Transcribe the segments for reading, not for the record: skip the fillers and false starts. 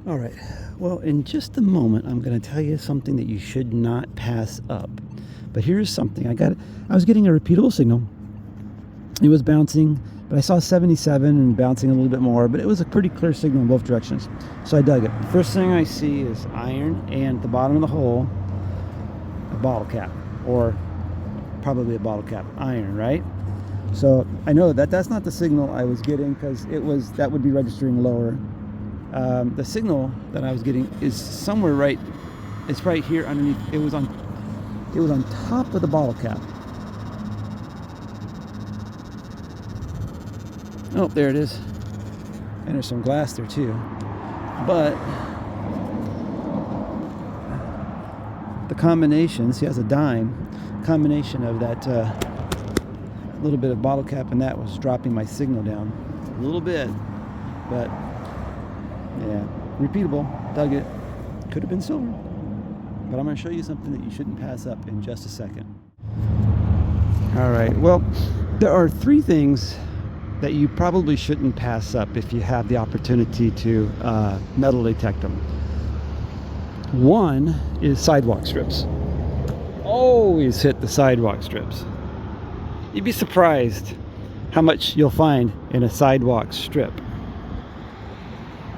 All right, well, in just a moment, I'm going to tell you something that you should not pass up. But here's something. I was getting a repeatable signal. It was bouncing, but I saw 77 and bouncing a little bit more, but it was a pretty clear signal in both directions. So I dug it. First thing I see is iron, and at the bottom of the hole, a bottle cap, or probably a bottle cap, iron, right? So I know that that's not the signal I was getting, because that would be registering lower. The signal that I was getting is somewhere right. It's right here underneath. It was on top of the bottle cap. Oh, there it is. And there's some glass there too. But the combination, see, has a dime. Combination of that little bit of bottle cap and that was dropping my signal down a little bit. But yeah, repeatable. Dug it. Could have been silver. But I'm going to show you something that you shouldn't pass up in just a second. All right. Well, there are three things that you probably shouldn't pass up if you have the opportunity to metal detect them. One is sidewalk strips. Always hit the sidewalk strips. You'd be surprised how much you'll find in a sidewalk strip.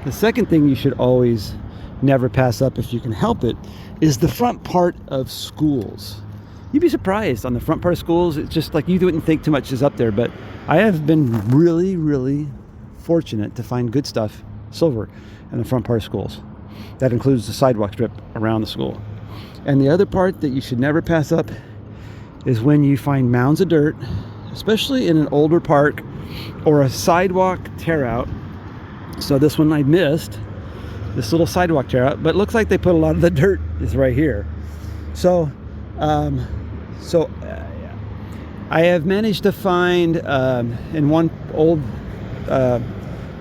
The second thing you should always never pass up if you can help it is the front part of schools. You'd be surprised on the front part of schools. It's just like you wouldn't think too much is up there, but I have been really, really fortunate to find good stuff, silver, in the front part of schools. That includes the sidewalk strip around the school. And the other part that you should never pass up is when you find mounds of dirt, especially in an older park or a sidewalk tear out. So this one I missed, this little sidewalk tear out, but it looks like they put a lot of the dirt is right here. So I have managed to find in one old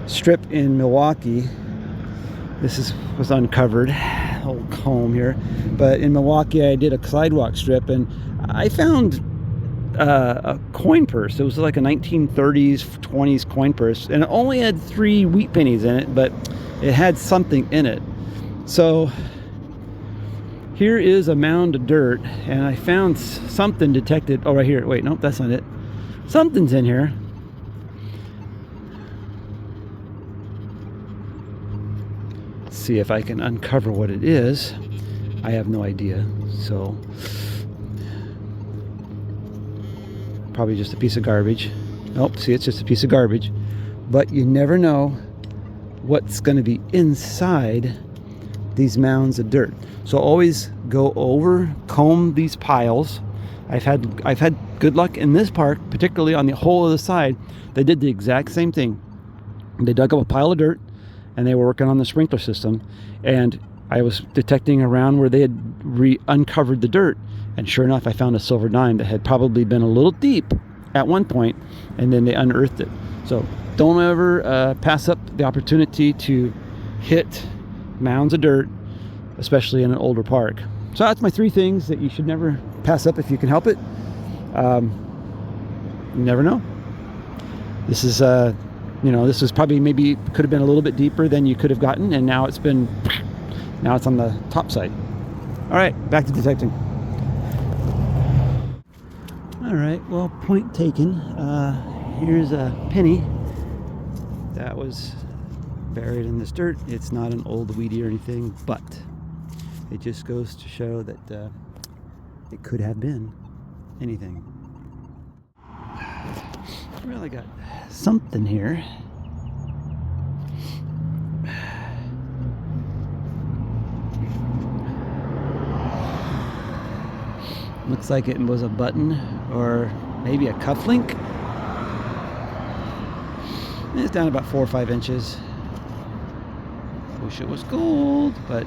strip in Milwaukee. This was uncovered, old comb here, but in Milwaukee I did a sidewalk strip and I found a coin purse. It was like a 1930s, 20s coin purse, and it only had 3 wheat pennies in it, but it had something in it. So here is a mound of dirt, and I found something detected. Oh, right here. Wait, nope, that's not it. Something's in here. Let's see if I can uncover what it is. I have no idea. So probably just a piece of garbage. Nope, see, it's just a piece of garbage. But you never know what's going to be inside these mounds of dirt. So always go over, comb these piles. I've had good luck in this park, particularly on the whole of the side. They did the exact same thing. They dug up a pile of dirt and they were working on the sprinkler system, and I was detecting around where they had uncovered the dirt, and sure enough I found a silver dime that had probably been a little deep at one point, and then they unearthed it. So don't ever pass up the opportunity to hit mounds of dirt, especially in an older park. So that's my 3 things that you should never pass up if you can help it. You never know. This is this was probably maybe could have been a little bit deeper than you could have gotten, and now it's on the top side. All right, back to detecting. All right, well, point taken. Here's a penny that was buried in this dirt. It's not an old weedy or anything, but it just goes to show that it could have been anything. Well, I got something here. Looks like it was a button or maybe a cufflink. It's down about 4 or 5 inches. Wish it was gold, but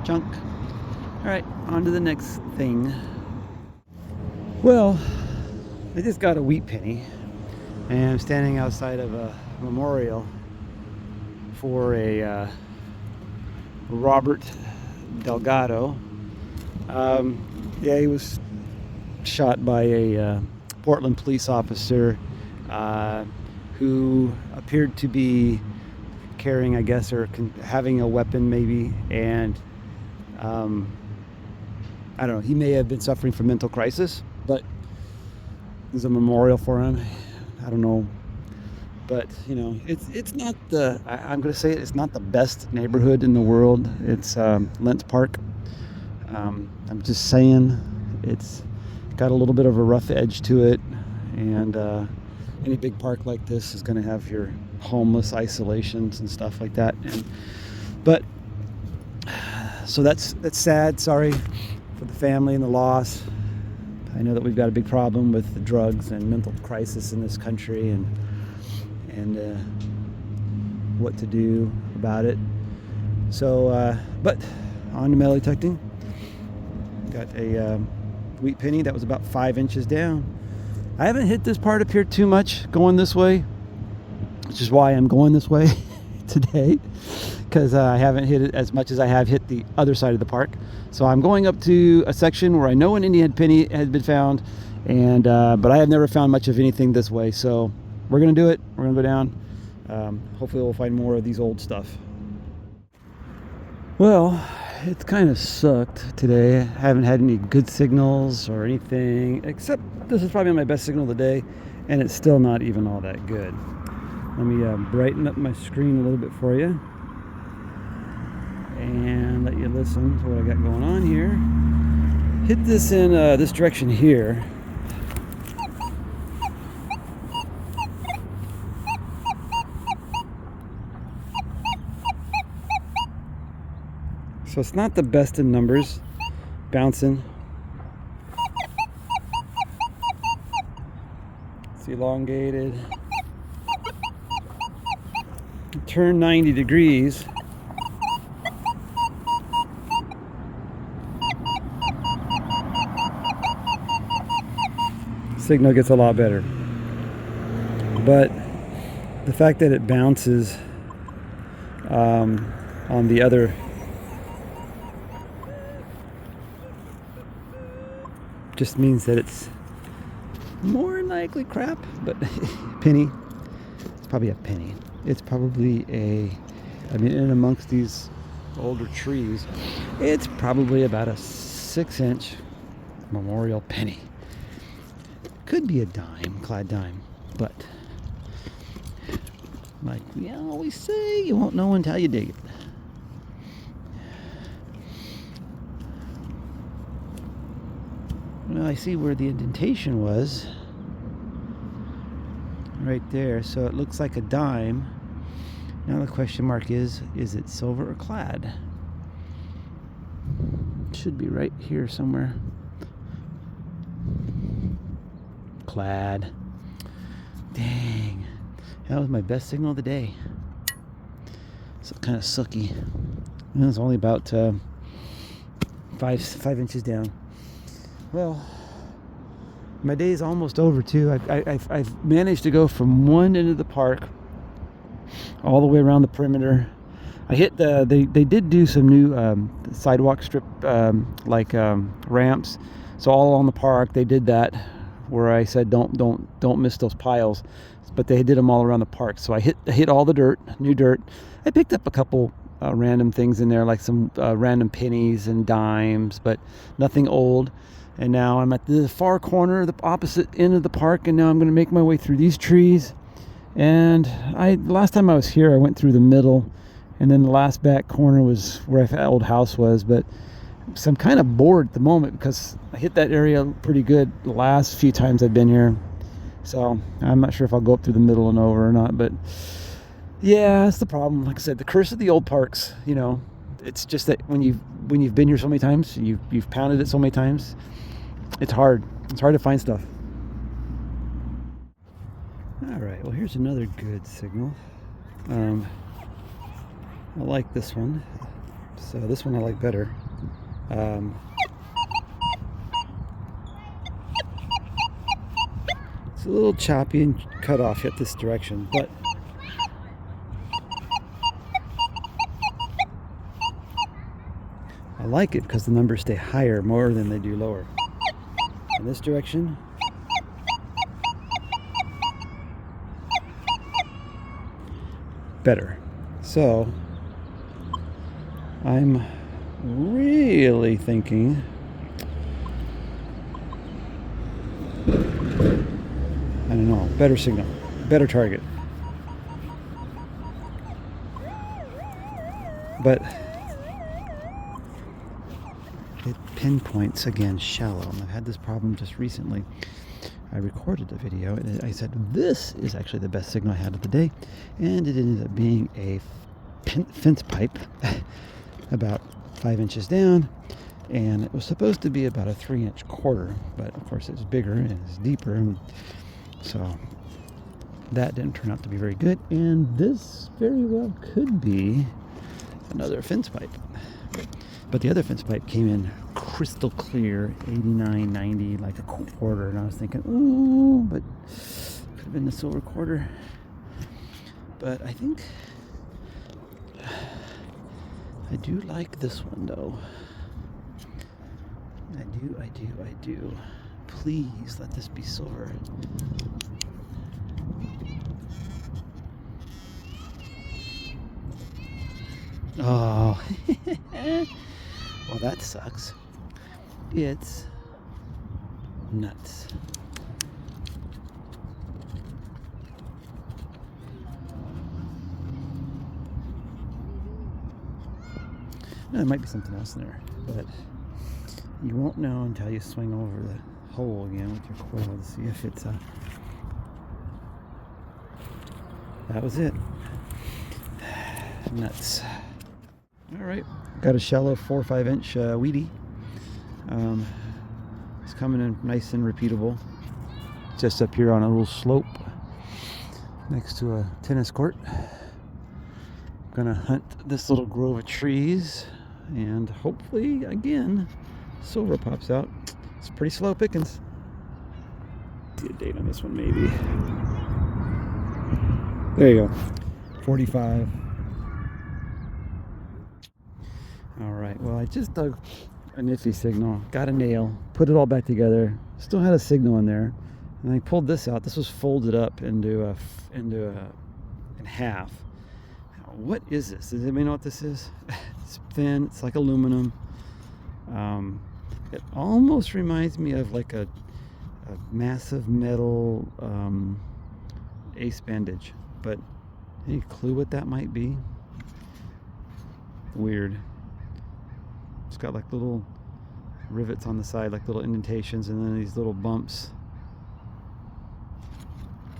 junk. All right, on to the next thing. Well, I just got a wheat penny, and I'm standing outside of a memorial for a Robert Delgado. Yeah, he was shot by a Portland police officer who appeared to be carrying, I guess, or having a weapon maybe, and I don't know, he may have been suffering from mental crisis, but there's a memorial for him. I don't know, but you know, it's not the, I'm gonna say it's not the best neighborhood in the world. It's Lents Park. I'm just saying, it's got a little bit of a rough edge to it, and any big park like this is going to have your homeless isolations and stuff like that. But so that's sad. Sorry for the family and the loss. I know that we've got a big problem with the drugs and mental crisis in this country, and what to do about it. So, but on to metal detecting. Got a wheat penny that was about 5 inches down. I haven't hit this part up here too much going this way, which is why I'm going this way today, because I haven't hit it as much as I have hit the other side of the park. So I'm going up to a section where I know an Indian penny has been found, and but I have never found much of anything this way. So we're gonna do it. We're gonna go down. Hopefully we'll find more of these old stuff. Well, it's kind of sucked today. I haven't had any good signals or anything, except this is probably my best signal of the day, and it's still not even all that good. Let me brighten up my screen a little bit for you and let you listen to what I got going on here. Hit this in this direction here. So it's not the best in numbers, bouncing. It's elongated. Turn 90 degrees. Signal gets a lot better. But the fact that it bounces on the other just means that it's more likely crap. But penny, it's probably a penny. It's probably I mean, in amongst these older trees, it's probably about a 6-inch memorial penny. Could be a dime, clad dime, but like we always say, you won't know until you dig it. Well, I see where the indentation was. Right there, so it looks like a dime. Now the question mark is it silver or clad? It should be right here somewhere. Clad. Dang. That was my best signal of the day. So kind of sucky. And it's only about 5 inches down. Well, my day is almost over too. I've managed to go from one end of the park all the way around the perimeter. I hit they did do some new sidewalk strip ramps. So all along the park they did that, where I said don't miss those piles. But they did them all around the park. So I hit all the dirt, new dirt. I picked up a couple random things in there, like some random pennies and dimes, but nothing old. And now I'm at the far corner, the opposite end of the park, and now I'm going to make my way through these trees. And last time I was here, I went through the middle, and then the last back corner was where the old house was. But so I'm kind of bored at the moment because I hit that area pretty good the last few times I've been here. So I'm not sure if I'll go up through the middle and over or not. But yeah, that's the problem. Like I said, the curse of the old parks. You know, it's just that when you've been here so many times, you've pounded it so many times. It's hard. It's hard to find stuff. All right. Well, here's another good signal. I like this one. So this one I like better. It's a little choppy and cut off at this direction, but I like it because the numbers stay higher more than they do lower. In this direction, better. So I'm really thinking I don't know, better signal, better target. But it pinpoints again shallow, and I've had this problem just recently. I recorded a video and I said this is actually the best signal I had of the day, and it ended up being a fence pipe about 5 inches down, and it was supposed to be about a 3-inch quarter, but of course it's bigger and it's deeper, and so that didn't turn out to be very good. And this very well could be another fence pipe, but the other fence pipe came in crystal clear, 89, 90, like a quarter, and I was thinking, ooh, but could have been the silver quarter. But I think I do like this one though. I do. Please let this be silver. Oh, well, that sucks. It's nuts. There might be something else in there, but you won't know until you swing over the hole again with your coil to see if it's that was it. Nuts. All right, got a shallow 4 or 5 inch weedy. It's coming in nice and repeatable. Just up here on a little slope next to a tennis court. I'm gonna hunt this little grove of trees, and hopefully again silver pops out. It's pretty slow pickings. See a date on this one maybe. There you go, 45. All right, well, I just dug a nifty signal, got a nail, put it all back together, still had a signal in there, and I pulled this out. This was folded up in half. Now, what is this? Does anybody know what this is? It's thin, it's like aluminum. It almost reminds me of like a massive metal ace bandage, but any clue what that might be? Weird. It's got like little rivets on the side, like little indentations, and then these little bumps,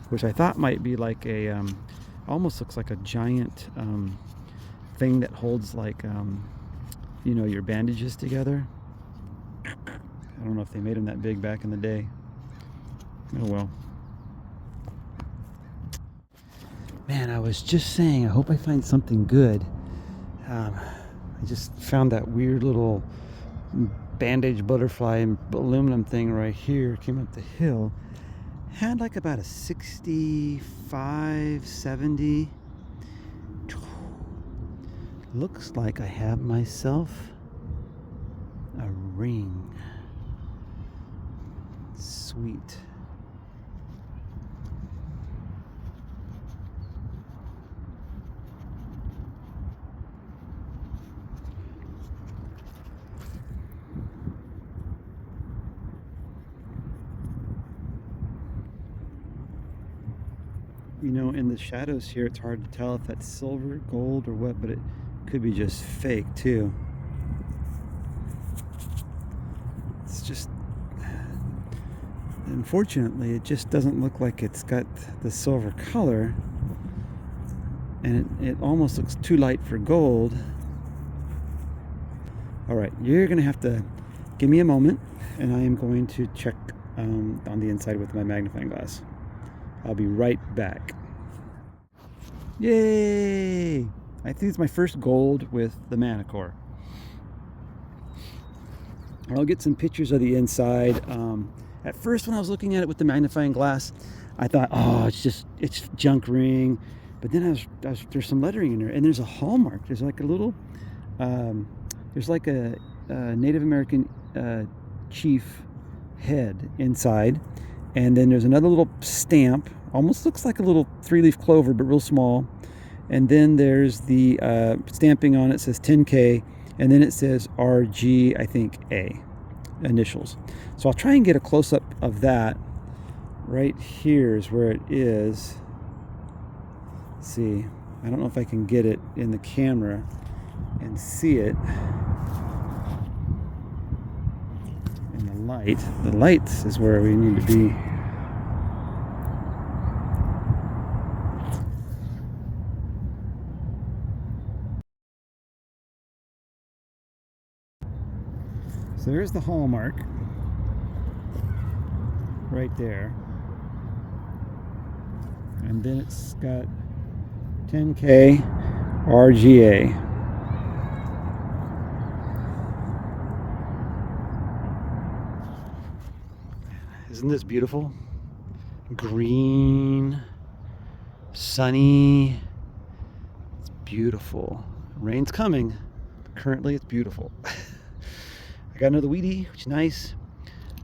which I thought might be like a almost looks like a giant thing that holds like you know, your bandages together. I don't know if they made them that big back in the day. Oh well. Man, I was just saying, I hope I find something good. I just found that weird little bandage butterfly and aluminum thing right here. Came up the hill. Had like about a 65, 70. Looks like I have myself a ring. Sweet. You know, in the shadows here, it's hard to tell if that's silver, gold, or what, but it could be just fake too. It's just, unfortunately, it just doesn't look like it's got the silver color, and it almost looks too light for gold. All right, you're gonna have to give me a moment, and I am going to check on the inside with my magnifying glass. I'll be right back. Yay! I think it's my first gold with the Manticore. I'll get some pictures of the inside. At first, when I was looking at it with the magnifying glass, I thought, oh, it's junk ring. But then there's some lettering in there, and there's a hallmark. There's like a little, there's like a Native American chief head inside, and then there's another little stamp. Almost looks like a little 3-leaf clover, but real small. And then there's the stamping on it says 10K, and then it says RG, I think A, initials. So I'll try and get a close-up of that. Right here is where it is. Let's see, I don't know if I can get it in the camera and see it in the light. The lights is where we need to be. So there's the hallmark right there, and then it's got 10K RGA. Isn't this beautiful? Green, sunny. It's beautiful. Rain's coming. Currently it's beautiful. I got another weedy, which is nice.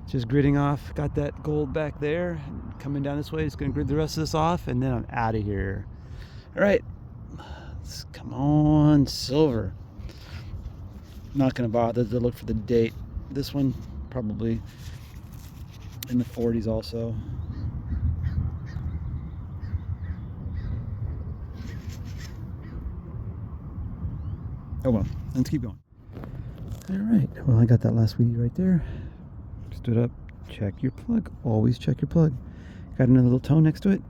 Just gridding off. Got that gold back there. Coming down this way, just gonna grid the rest of this off, and then I'm out of here. All right, come on, silver. Not gonna bother to look for the date. This one probably in the 40s also. Oh well, let's keep going. All right, well, I got that last weedy right there. Stood up, check your plug. Always check your plug. Got another little toe next to it.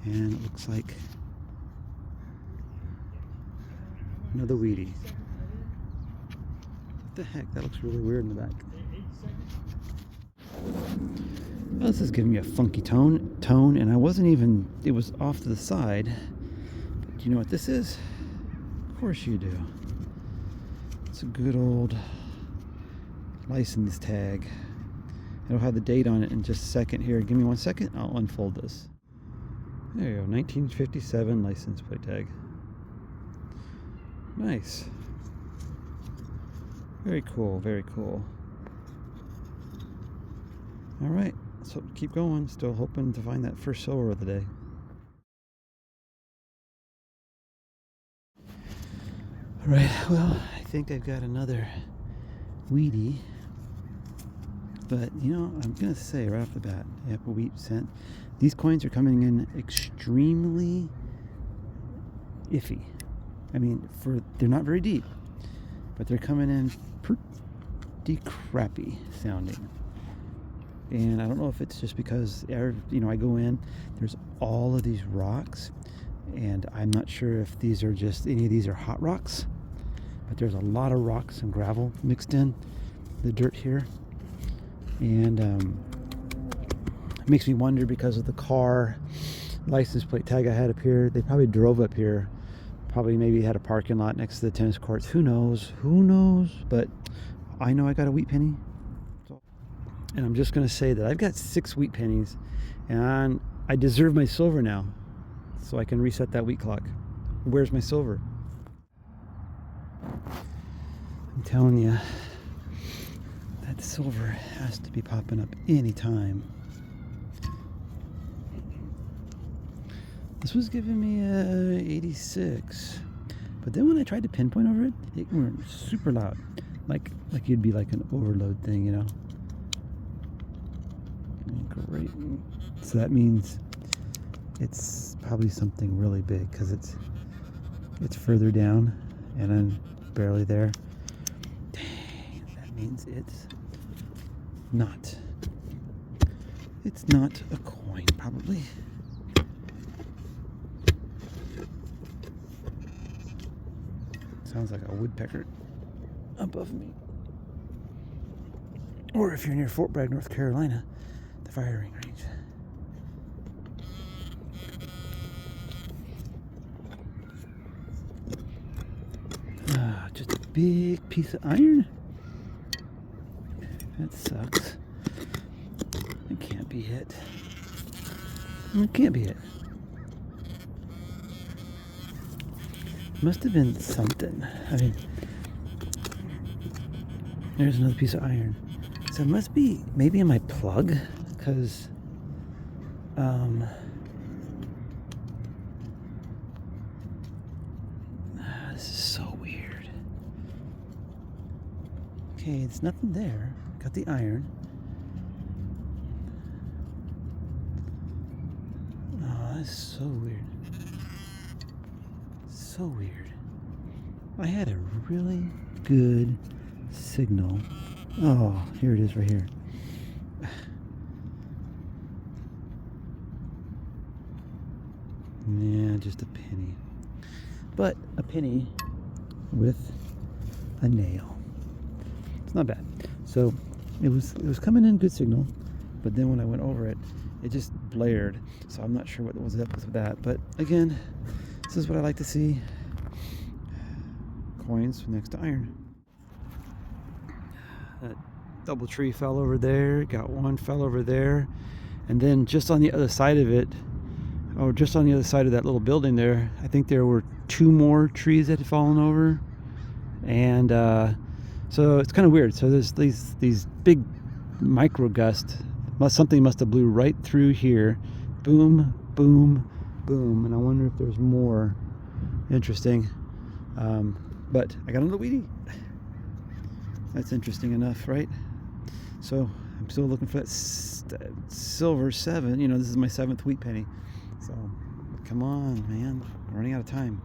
And it looks like another weedy. What the heck? That looks really weird in the back. Well, this is giving me a funky tone, and I wasn't even, it was off to the side. But do you know what this is? Of course you do. It's a good old license tag. It'll have the date on it in just a second here. Give me 1 second, I'll unfold this. There you go, 1957 license plate tag. Nice. Very cool, very cool. All right, so keep going. Still hoping to find that first silver of the day. All right, well, I think I've got another weedy. But, you know, I'm going to say right off the bat, apple wheat cent, these coins are coming in extremely iffy. I mean, they're not very deep, but they're coming in pretty crappy sounding. And I don't know if it's just because, you know, I go in, there's all of these rocks, and I'm not sure if these are just, any of these are hot rocks, but there's a lot of rocks and gravel mixed in the dirt here. And it makes me wonder, because of the car license plate tag I had up here, they probably drove up here, probably maybe had a parking lot next to the tennis courts. Who knows? Who knows? But I know I got a wheat penny. And I'm just going to say that I've got 6 wheat pennies, and I deserve my silver now, so I can reset that wheat clock. Where's my silver? I'm telling you, that silver has to be popping up anytime. This was giving me 86, but then when I tried to pinpoint over it, it went super loud, like you'd be like an overload thing, you know. Great. So that means it's probably something really big, because it's further down and I'm barely there. Dang, that means it's not a coin, probably. Sounds like a woodpecker above me. Or if you're near Fort Bragg, North Carolina, the firing range. Just a big piece of iron. That sucks. It can't be hit. It can't be hit. Must have been something. I mean, there's another piece of iron. So it must be maybe in my plug, because This is so weird. Okay, there's nothing there. Got the iron. Oh, that's so weird. So weird. I had a really good signal. Oh, here it is right here. Yeah, just a penny. But a penny with a nail. It's not bad. So it was coming in good signal, but then when I went over it, it just blared. So I'm not sure what was up with that. But again, this is what I like to see. Coins next to iron. That double tree fell over there. Got one fell over there. And then just on the other side of it, or just on the other side of that little building there, I think there were 2 more trees that had fallen over. And so it's kind of weird. So there's these big micro gusts. Something must have blew right through here. Boom, boom, boom. And I wonder if there's more. Interesting. But I got a little weedy. That's interesting enough, right? So I'm still looking for that silver 7. You know, this is my 7th wheat penny. So come on, man. I'm running out of time.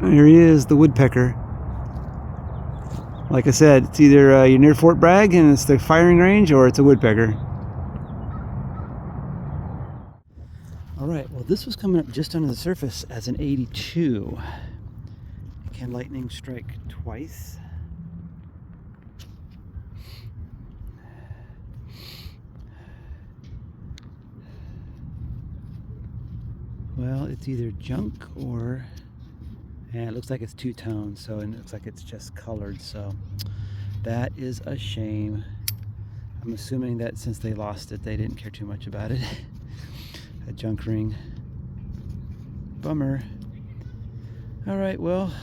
Here he is, the woodpecker. Like I said, it's either you're near Fort Bragg and it's the firing range, or it's a woodpecker. All right, well, this was coming up just under the surface as an 82. Can lightning strike twice? Well, it's either junk or... And it looks like it's 2-tone, so and it looks like it's just colored, so that is a shame. I'm assuming that since they lost it, they didn't care too much about it. A junk ring. Bummer. Alright, well,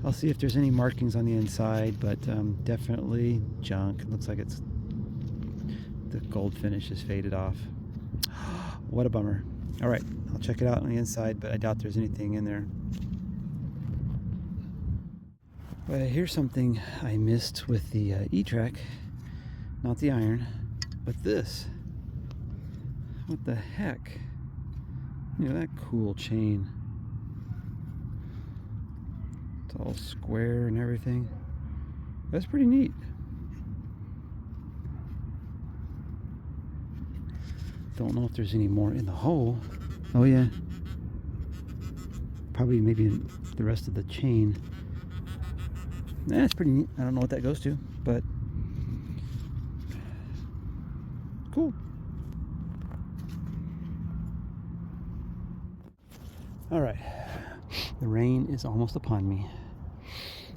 I'll see if there's any markings on the inside, but definitely junk. It looks like it's the gold finish is faded off. What a bummer. Alright, I'll check it out on the inside, but I doubt there's anything in there. But here's something I missed with the E-track, not the iron, but this. What the heck? You know, that cool chain. It's all square and everything. That's pretty neat. Don't know if there's any more in the hole. Oh yeah. Probably maybe in the rest of the chain. That's pretty neat. I don't know what that goes to, but cool. All right, the rain is almost upon me.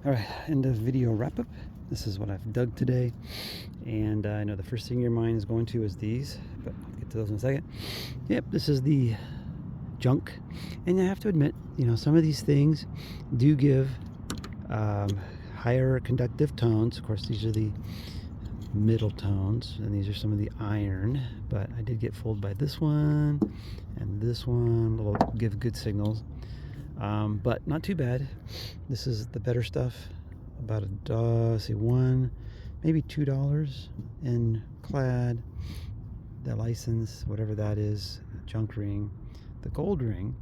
All right, end of video wrap up. This is what I've dug today, and I know the first thing your mind is going to is these, but I'll get to those in a second. Yep, this is the junk, and I have to admit, you know, some of these things do give higher conductive tones. Of course, these are the middle tones, and these are some of the iron, but I did get fooled by this one and this one. Will give good signals, but not too bad. This is the better stuff. About $1, maybe $2 in clad. The license, whatever that is, junk ring, the gold ring,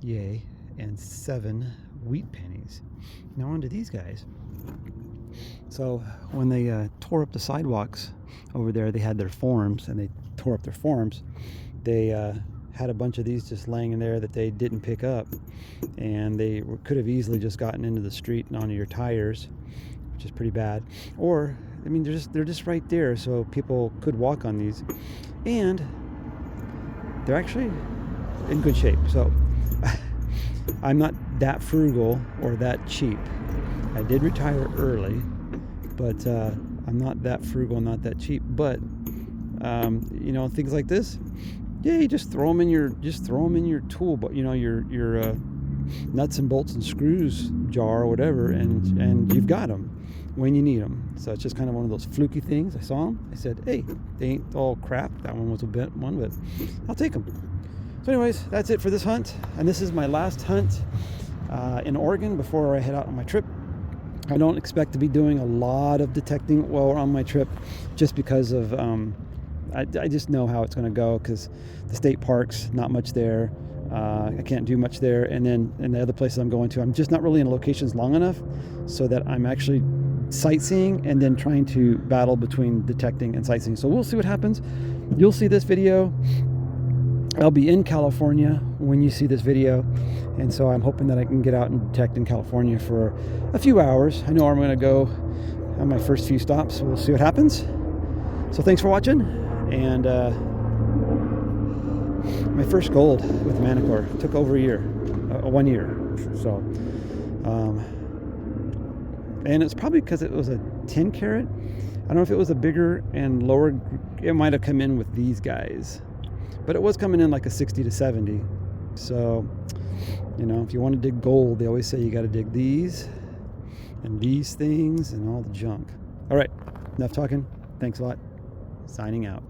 yay, and 7 wheat pennies. Now on to these guys. So when they tore up the sidewalks over there, they had their forms, and they tore up their forms. They had a bunch of these just laying in there that they didn't pick up, and they could have easily just gotten into the street and onto your tires, which is pretty bad. Or, I mean, they're just right there, so people could walk on these, and they're actually in good shape. So I'm not that frugal or that cheap. I did retire early, but I'm not that frugal, not that cheap. But you know, things like this, yeah, you just throw them in your tool, but you know, your nuts and bolts and screws jar or whatever, and you've got them when you need them. So it's just kind of one of those fluky things. I saw them. I said, hey, they ain't all crap. That one was a bent one, but I'll take them. So anyways, that's it for this hunt. And this is my last hunt in Oregon before I head out on my trip. I don't expect to be doing a lot of detecting while we're on my trip, just because of I just know how it's going to go, because the state parks, not much there. I can't do much there, and then in the other places I'm going to, I'm just not really in locations long enough so that I'm actually sightseeing and then trying to battle between detecting and sightseeing. So we'll see what happens. You'll see this video. I'll be in California when you see this video, and so I'm hoping that I can get out and detect in California for a few hours. I know I'm going to go on my first few stops. We'll see what happens. So thanks for watching, and my first gold with Manticore took over a year, 1 year. So, and it's probably because it was a 10 carat. I don't know if it was a bigger and lower. It might have come in with these guys, but it was coming in like a 60 to 70. So, you know, if you want to dig gold, they always say you got to dig these and these things and all the junk. All right, enough talking. Thanks a lot. Signing out.